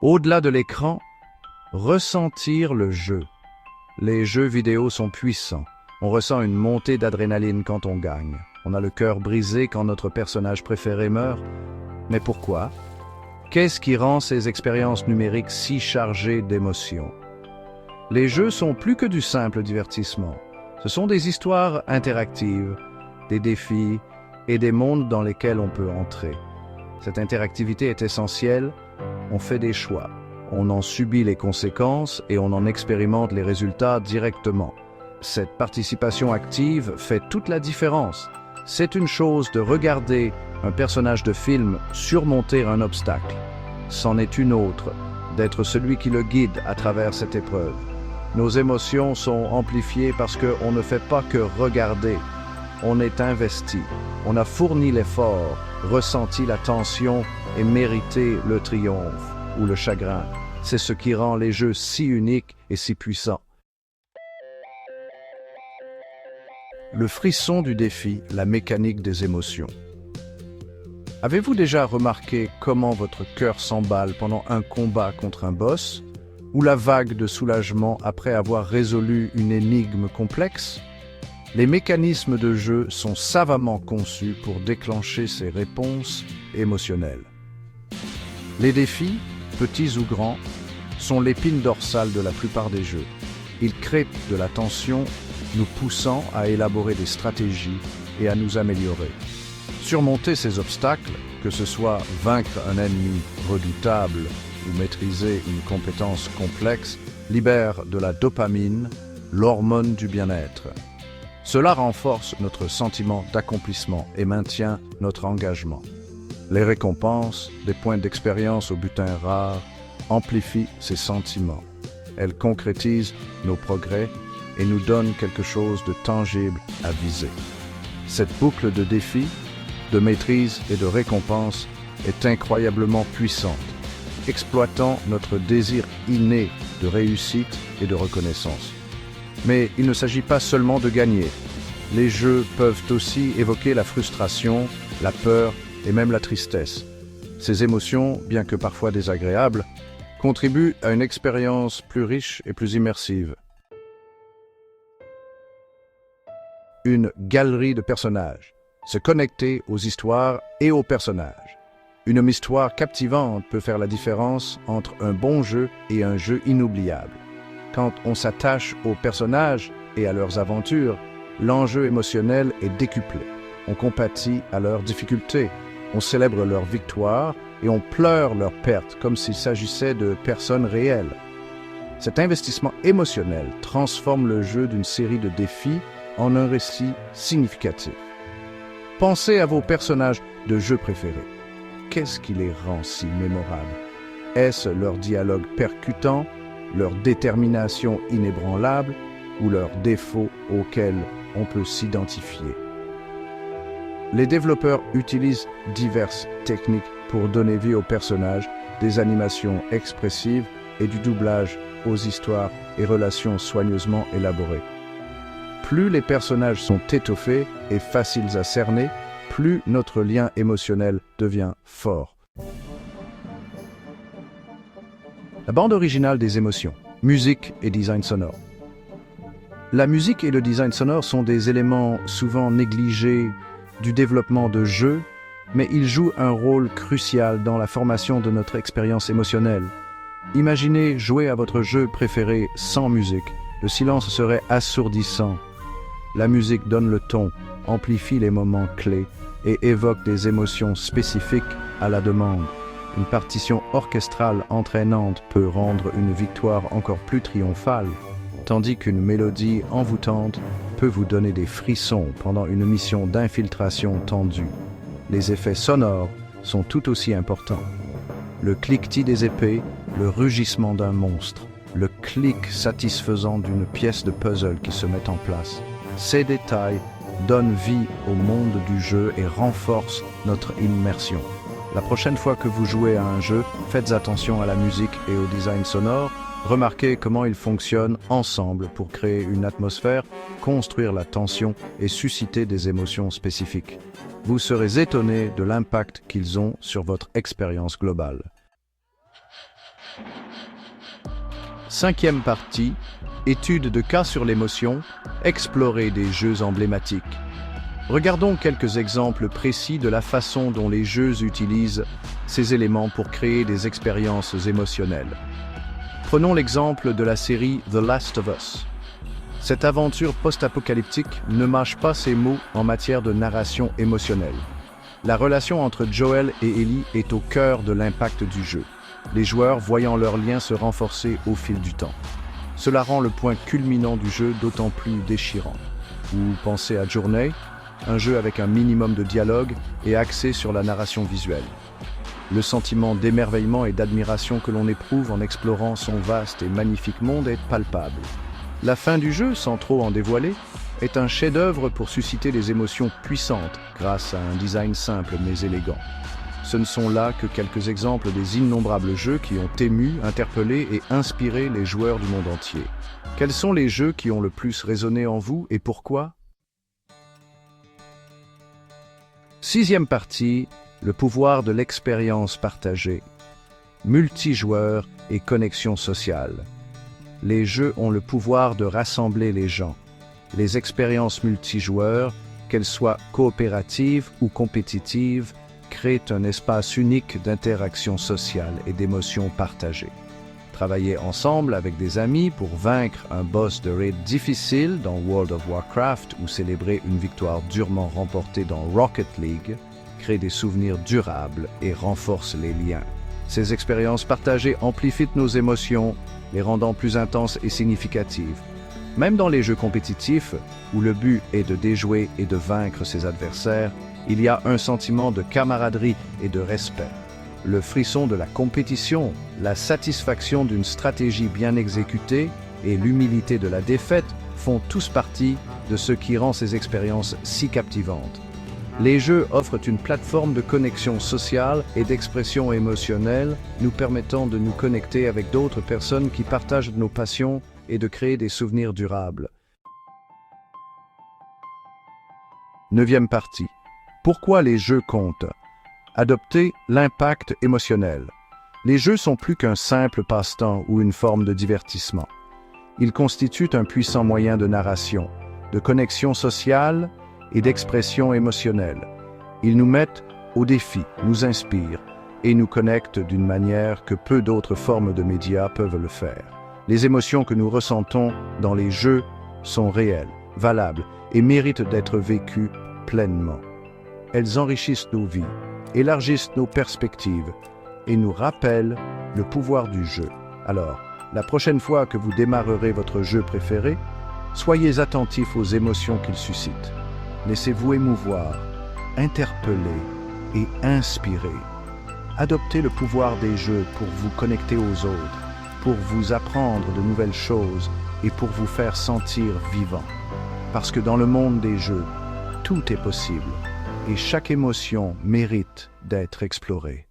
Au-delà de l'écran, ressentir le jeu. Les jeux vidéo sont puissants. On ressent une montée d'adrénaline quand on gagne. On a le cœur brisé quand notre personnage préféré meurt. Mais pourquoi? Qu'est-ce qui rend ces expériences numériques si chargées d'émotions? Les jeux sont plus que du simple divertissement. Ce sont des histoires interactives, des défis et des mondes dans lesquels on peut entrer. Cette interactivité est essentielle. On fait des choix. On en subit les conséquences et on en expérimente les résultats directement. Cette participation active fait toute la différence. C'est une chose de regarder un personnage de film surmonter un obstacle. C'en est une autre d'être celui qui le guide à travers cette épreuve. Nos émotions sont amplifiées parce qu'on ne fait pas que regarder. On est investi. On a fourni l'effort, ressenti la tension et mérité le triomphe ou le chagrin. C'est ce qui rend les jeux si uniques et si puissants. Le frisson du défi, la mécanique des émotions. Avez-vous déjà remarqué comment votre cœur s'emballe pendant un combat contre un boss, ou la vague de soulagement après avoir résolu une énigme complexe? Les mécanismes de jeu sont savamment conçus pour déclencher ces réponses émotionnelles. Les défis, petits ou grands, sont l'épine dorsale de la plupart des jeux. Ils créent de la tension, nous poussant à élaborer des stratégies et à nous améliorer. Surmonter ces obstacles, que ce soit vaincre un ennemi redoutable ou maîtriser une compétence complexe, libère de la dopamine, l'hormone du bien-être. Cela renforce notre sentiment d'accomplissement et maintient notre engagement. Les récompenses, des points d'expérience au butin rare, amplifient ces sentiments. Elles concrétisent nos progrès et nous donnent quelque chose de tangible à viser. Cette boucle de défis, de maîtrise et de récompense est incroyablement puissante, exploitant notre désir inné de réussite et de reconnaissance. Mais il ne s'agit pas seulement de gagner. Les jeux peuvent aussi évoquer la frustration, la peur et même la tristesse. Ces émotions, bien que parfois désagréables, contribuent à une expérience plus riche et plus immersive. Une galerie de personnages, se connecter aux histoires et aux personnages. Une histoire captivante peut faire la différence entre un bon jeu et un jeu inoubliable. Quand on s'attache aux personnages et à leurs aventures, l'enjeu émotionnel est décuplé. On compatit à leurs difficultés, on célèbre leurs victoires et on pleure leurs pertes comme s'il s'agissait de personnes réelles. Cet investissement émotionnel transforme le jeu d'une série de défis en un récit significatif. Pensez à vos personnages de jeux préférés. Qu'est-ce qui les rend si mémorables? Est-ce leur dialogue percutant, leur détermination inébranlable ou leurs défauts auxquels on peut s'identifier? Les développeurs utilisent diverses techniques pour donner vie aux personnages, des animations expressives et du doublage aux histoires et relations soigneusement élaborées. Plus les personnages sont étoffés et faciles à cerner, plus notre lien émotionnel devient fort. La bande originale des émotions, musique et design sonore. La musique et le design sonore sont des éléments souvent négligés du développement de jeux, mais ils jouent un rôle crucial dans la formation de notre expérience émotionnelle. Imaginez jouer à votre jeu préféré sans musique. Le silence serait assourdissant. La musique donne le ton, amplifie les moments clés et évoque des émotions spécifiques à la demande. Une partition orchestrale entraînante peut rendre une victoire encore plus triomphale, tandis qu'une mélodie envoûtante peut vous donner des frissons pendant une mission d'infiltration tendue. Les effets sonores sont tout aussi importants. Le cliquetis des épées, le rugissement d'un monstre, le clic satisfaisant d'une pièce de puzzle qui se met en place. Ces détails donnent vie au monde du jeu et renforcent notre immersion. La prochaine fois que vous jouez à un jeu, faites attention à la musique et au design sonore. Remarquez comment ils fonctionnent ensemble pour créer une atmosphère, construire la tension et susciter des émotions spécifiques. Vous serez étonné de l'impact qu'ils ont sur votre expérience globale. Cinquième partie, étude de cas sur l'émotion, explorer des jeux emblématiques. Regardons quelques exemples précis de la façon dont les jeux utilisent ces éléments pour créer des expériences émotionnelles. Prenons l'exemple de la série The Last of Us. Cette aventure post-apocalyptique ne mâche pas ses mots en matière de narration émotionnelle. La relation entre Joel et Ellie est au cœur de l'impact du jeu, les joueurs voyant leur lien se renforcer au fil du temps. Cela rend le point culminant du jeu d'autant plus déchirant. Ou pensez à Journey, un jeu avec un minimum de dialogue et axé sur la narration visuelle. Le sentiment d'émerveillement et d'admiration que l'on éprouve en explorant son vaste et magnifique monde est palpable. La fin du jeu, sans trop en dévoiler, est un chef-d'œuvre pour susciter des émotions puissantes grâce à un design simple mais élégant. Ce ne sont là que quelques exemples des innombrables jeux qui ont ému, interpellé et inspiré les joueurs du monde entier. Quels sont les jeux qui ont le plus résonné en vous et pourquoi? Sixième partie, le pouvoir de l'expérience partagée. Multijoueur et connexion sociale. Les jeux ont le pouvoir de rassembler les gens. Les expériences multijoueurs, qu'elles soient coopératives ou compétitives, créent un espace unique d'interaction sociale et d'émotions partagées. Travailler ensemble avec des amis pour vaincre un boss de raid difficile dans World of Warcraft ou célébrer une victoire durement remportée dans Rocket League crée des souvenirs durables et renforce les liens. Ces expériences partagées amplifient nos émotions, les rendant plus intenses et significatives. Même dans les jeux compétitifs, où le but est de déjouer et de vaincre ses adversaires, il y a un sentiment de camaraderie et de respect. Le frisson de la compétition, la satisfaction d'une stratégie bien exécutée et l'humilité de la défaite font tous partie de ce qui rend ces expériences si captivantes. Les jeux offrent une plateforme de connexion sociale et d'expression émotionnelle, nous permettant de nous connecter avec d'autres personnes qui partagent nos passions et de créer des souvenirs durables. Neuvième partie. Pourquoi les jeux comptent? Adopter l'impact émotionnel. Les jeux sont plus qu'un simple passe-temps ou une forme de divertissement. Ils constituent un puissant moyen de narration, de connexion sociale et d'expression émotionnelle. Ils nous mettent au défi, nous inspirent et nous connectent d'une manière que peu d'autres formes de médias peuvent le faire. Les émotions que nous ressentons dans les jeux sont réelles, valables et méritent d'être vécues pleinement. Elles enrichissent nos vies, élargissent nos perspectives et nous rappellent le pouvoir du jeu. Alors, la prochaine fois que vous démarrerez votre jeu préféré, soyez attentifs aux émotions qu'il suscite. Laissez-vous émouvoir, interpeller et inspirer. Adoptez le pouvoir des jeux pour vous connecter aux autres, pour vous apprendre de nouvelles choses et pour vous faire sentir vivant. Parce que dans le monde des jeux, tout est possible et chaque émotion mérite d'être explorée.